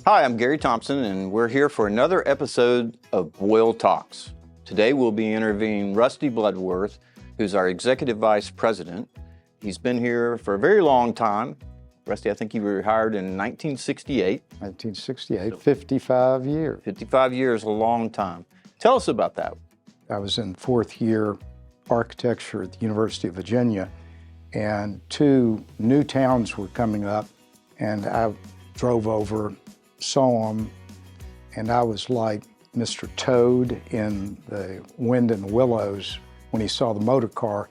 Hi, I'm Gary Thompson, and we're here for another episode of Boyle Talks. Today we'll be interviewing Rusty Bloodworth, who's our Executive Vice President. He's been here for a very long time. Rusty, I think you were hired in 1968. 1968, 55 years. 55 years, a long time. Tell us about that. I was in fourth year architecture at the University of Virginia, and two new towns were coming up, and I drove over, saw them, and I was like Mr. Toad in the Wind in the Willows when he saw the motor car.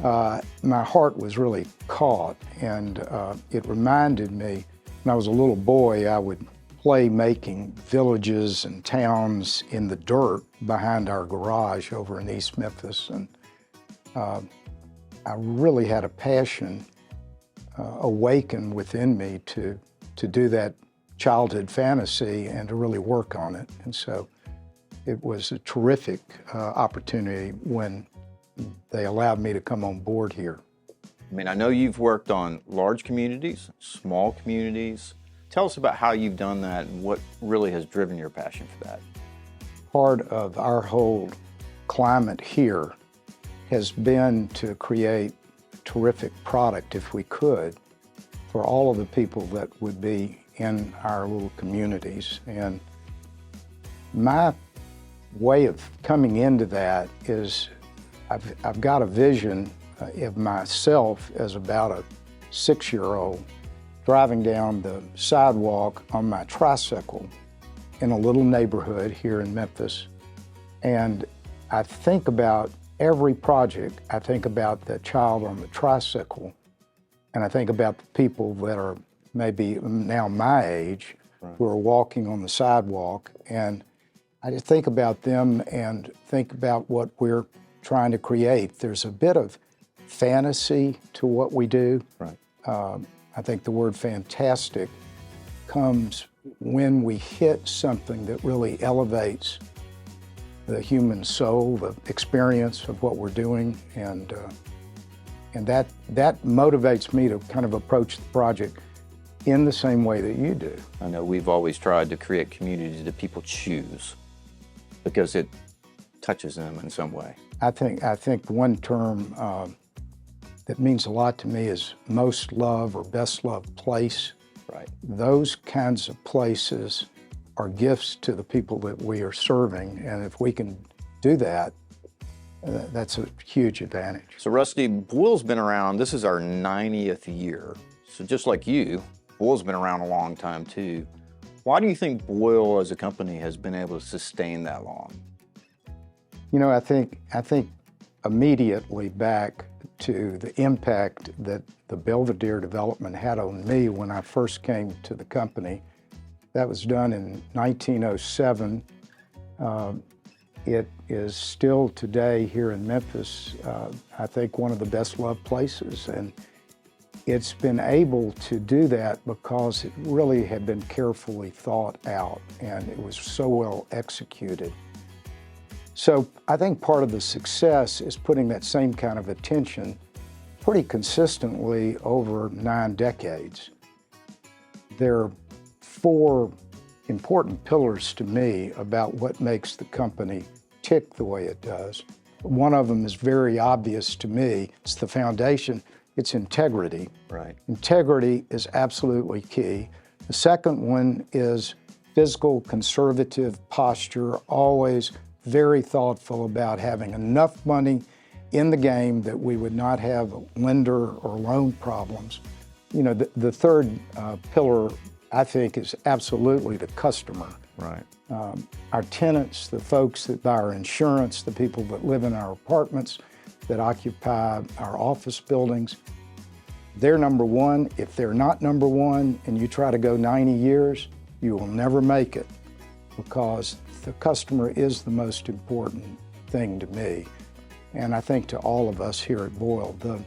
My heart was really caught, and it reminded me, when I was a little boy, I would play making villages and towns in the dirt behind our garage over in East Memphis, and I really had a passion awaken within me to do that childhood fantasy and to really work on it. And so it was a terrific opportunity when they allowed me to come on board here. I mean, I know you've worked on large communities, small communities. Tell us about how you've done that and what really has driven your passion for that. Part of our whole climate here has been to create a terrific product, if we could, for all of the people that would be in our little communities. And my way of coming into that is I've got a vision of myself as about a 6-year-old driving down the sidewalk on my tricycle in a little neighborhood here in Memphis. And I think about every project. I think about that child on the tricycle, and I think about the people that are maybe now my age, right, who are walking on the sidewalk, and I just think about them and think about what we're trying to create. There's a bit of fantasy to what we do. Right. I think the word fantastic comes when we hit something that really elevates the human soul, the experience of what we're doing, and that motivates me to kind of approach the project in the same way that you do. I know we've always tried to create communities that people choose because it touches them in some way. I think one term that means a lot to me is most loved or best loved place. Right. Those kinds of places are gifts to the people that we are serving, and if we can do that, that's a huge advantage. So Rusty, Boyle's been around, this is our 90th year. So just like you, Boyle's been around a long time too. Why do you think Boyle as a company has been able to sustain that long? You know, I think immediately back to the impact that the Belvedere development had on me when I first came to the company. That was done in 1907. It is still today here in Memphis, I think one of the best loved places. And it's been able to do that because it really had been carefully thought out and it was so well executed. So I think part of the success is putting that same kind of attention pretty consistently over 9 decades. There are 4 important pillars to me about what makes the company tick the way it does. One of them is very obvious to me. It's the foundation. It's integrity. Right. Integrity is absolutely key. The second one is fiscal conservative posture, always very thoughtful about having enough money in the game that we would not have lender or loan problems. You know, the third pillar, I think, is absolutely the customer. Right. Our tenants, the folks that buy our insurance, the people that live in our apartments, that occupy our office buildings, they're number one. If they're not number one and you try to go 90 years, you will never make it, because the customer is the most important thing to me, and I think to all of us here at Boyle. The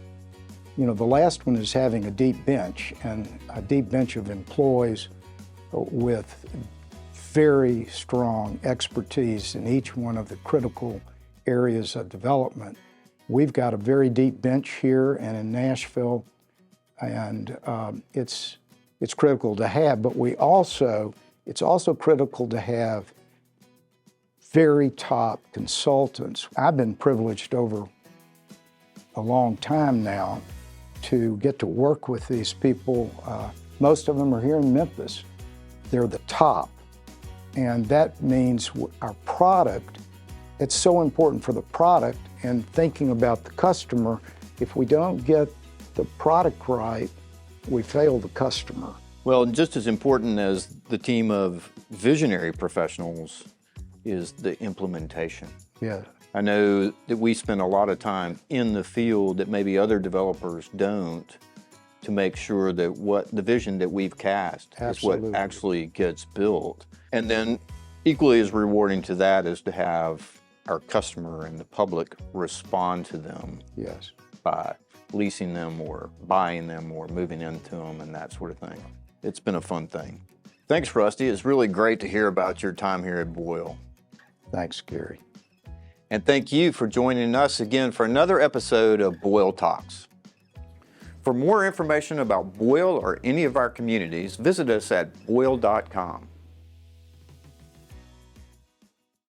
last one is having a deep bench, and a deep bench of employees with very strong expertise in each one of the critical areas of development. We've got a very deep bench here and in Nashville, and it's it's critical to have, but it's also critical to have very top consultants. I've been privileged over a long time now to get to work with these people. Most of them are here in Memphis. They're the top. And that means our product, it's so important for the product and thinking about the customer. If we don't get the product right, we fail the customer. Well, just as important as the team of visionary professionals is the implementation. Yeah. I know that we spend a lot of time in the field that maybe other developers don't, to make sure that what the vision that we've cast Absolutely. is what actually gets built. And then equally as rewarding to that is to have our customer and the public respond to them. Yes. By leasing them or buying them or moving into them and that sort of thing. It's been a fun thing. Thanks, Rusty. It's really great to hear about your time here at Boyle. Thanks, Gary. And thank you for joining us again for another episode of Boyle Talks. For more information about Boyle or any of our communities, visit us at boyle.com.